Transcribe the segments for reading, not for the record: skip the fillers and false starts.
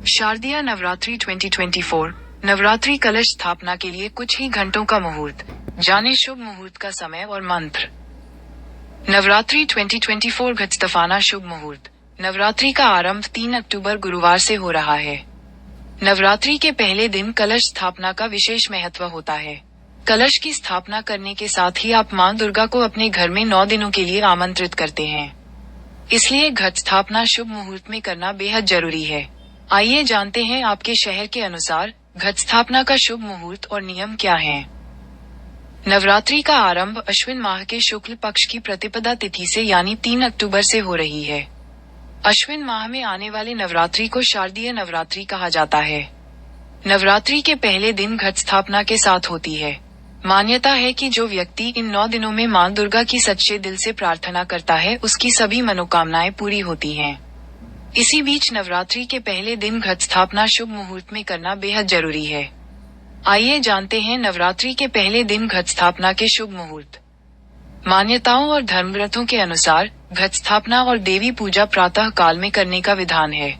शारदीय नवरात्रि 2024 नवरात्रि कलश स्थापना के लिए कुछ ही घंटों का मुहूर्त। जाने शुभ मुहूर्त का समय और मंत्र। नवरात्रि 2024 घटस्थापना शुभ मुहूर्त। नवरात्रि का आरंभ 3 अक्टूबर गुरुवार से हो रहा है। नवरात्रि के पहले दिन कलश स्थापना का विशेष महत्व होता है। कलश की स्थापना करने के साथ ही आप मां दुर्गा को अपने घर में 9 दिनों के लिए आमंत्रित करते हैं। इसलिए घट स्थापना शुभ मुहूर्त में करना बेहद जरूरी है। आइए जानते हैं आपके शहर के अनुसार घट स्थापना का शुभ मुहूर्त और नियम क्या हैं। नवरात्रि का आरंभ अश्विन माह के शुक्ल पक्ष की प्रतिपदा तिथि से यानी 3 अक्टूबर से हो रही है। अश्विन माह में आने वाले नवरात्रि को शारदीय नवरात्रि कहा जाता है। नवरात्रि के पहले दिन घट स्थापना के साथ होती है। मान्यता है कि जो व्यक्ति इन 9 दिनों में मां दुर्गा की सच्चे दिल से प्रार्थना करता है उसकी सभी मनोकामनाएं पूरी होती हैं। इसी बीच नवरात्रि के पहले दिन घट स्थापना शुभ मुहूर्त में करना बेहद जरूरी है। आइए जानते हैं नवरात्रि के पहले दिन घट स्थापना के शुभ मुहूर्त। मान्यताओं और धर्मग्रंथों के अनुसार घट स्थापना और देवी पूजा प्रातः काल में करने का विधान है,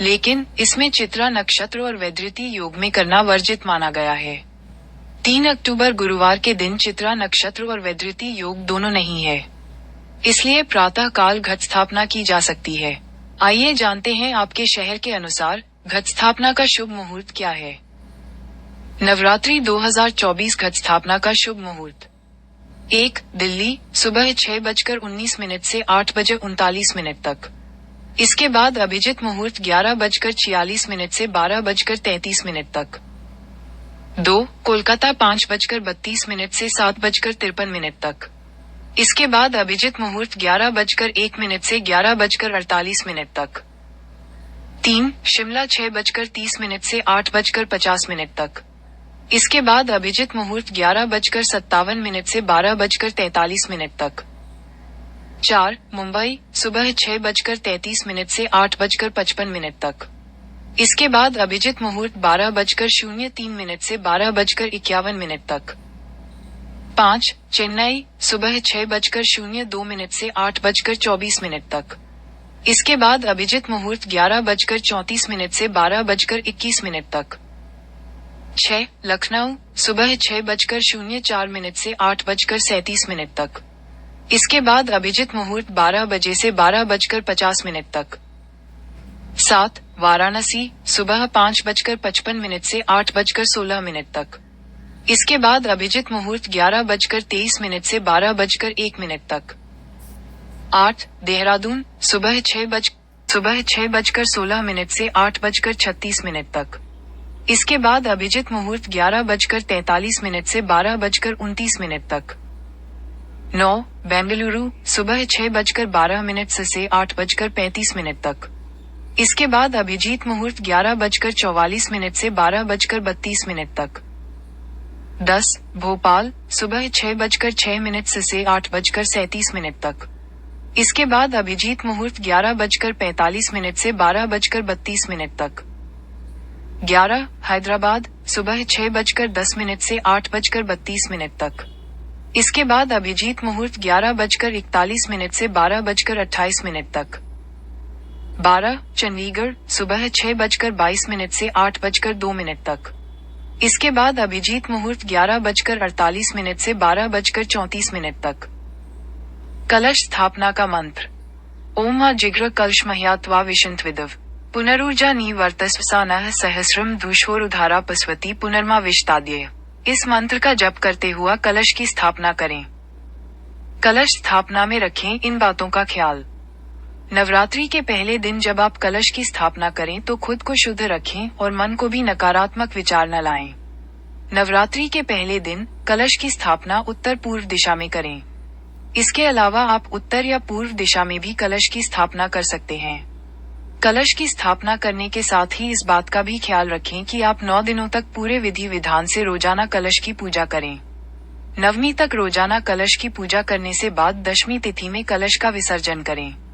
लेकिन इसमें चित्रा नक्षत्र और वैधृति योग में करना वर्जित माना गया है। 3 अक्टूबर गुरुवार के दिन चित्रा नक्षत्र और वैधृति योग दोनों नहीं है, इसलिए प्रातः काल घट स्थापना की जा सकती है। आइए जानते हैं आपके शहर के अनुसार घट स्थापना का शुभ मुहूर्त क्या है। नवरात्रि 2024 घट स्थापना का शुभ मुहूर्त। 1. दिल्ली सुबह 6:19 से 8:39 तक। इसके बाद अभिजित मुहूर्त 11:46 से 12:33 तक। 2. कोलकाता 5:32 से 7:53 तक। इसके बाद अभिजित मुहूर्त 11:01 से 11:48 तक। 3. शिमला 6:30 से 8:50 तक। इसके बाद अभिजित मुहूर्त 11:57 से 12:43 तक। 4. मुंबई सुबह 6:33 से 8:55 तक। इसके बाद अभिजित मुहूर्त 12:03 से 12:51 तक। 5. चेन्नई सुबह 6:02 से 8:24 तक। इसके बाद अभिजित मुहूर्त 11:34 से 12:21 तक। 6. लखनऊ सुबह 6:04 से 8:37 तक। इसके बाद अभिजित मुहूर्त 12 बजे से 12:50 तक। 7. वाराणसी सुबह 5:55 से 8:16 तक। इसके बाद अभिजित मुहूर्त 11:23 से 12:01 तक। 8. देहरादून सुबह 6:16 से 8:36 तक। इसके बाद अभिजित मुहूर्त 11:43 से 12:29 तक। 9. बेंगलुरु सुबह 6:12 से 8:35 तक। इसके बाद अभिजीत मुहूर्त 11:44 से 12:32 तक। 10. भोपाल सुबह 6:06 से 8:37 तक। इसके बाद अभिजीत मुहूर्त 11:45 से 12:32 तक। 11. हैदराबाद सुबह 6:10 से 8:32 तक। इसके बाद अभिजीत मुहूर्त 11:41 से 12:28 तक। 12. चंडीगढ़ सुबह 6:22 से 8:02 तक। इसके बाद अभिजीत मुहूर्त 11:48 से 12:34 तक। कलश स्थापना का मंत्र। ओम जिग्र कलश मह्यात्वा विशंतविदव पुनरुर्जा निवर्तस्वसानः सहस्रम धूषोरुधारा पस्वती पुनर्मा विष्टाद्य। इस मंत्र का जप करते हुआ कलश की स्थापना करें। कलश स्थापना में रखें इन बातों का ख्याल। नवरात्रि के पहले दिन जब आप कलश की स्थापना करें तो खुद को शुद्ध रखें और मन को भी नकारात्मक विचार न लाएं। नवरात्रि के पहले दिन कलश की स्थापना उत्तर पूर्व दिशा में करें। इसके अलावा आप उत्तर या पूर्व दिशा में भी कलश की स्थापना कर सकते हैं। कलश की स्थापना करने के साथ ही इस बात का भी ख्याल रखें कि आप 9 दिनों तक पूरे विधि विधान से रोजाना कलश की पूजा करें। नवमी तक रोजाना कलश की पूजा करने से बाद दशमी तिथि में कलश का विसर्जन करें।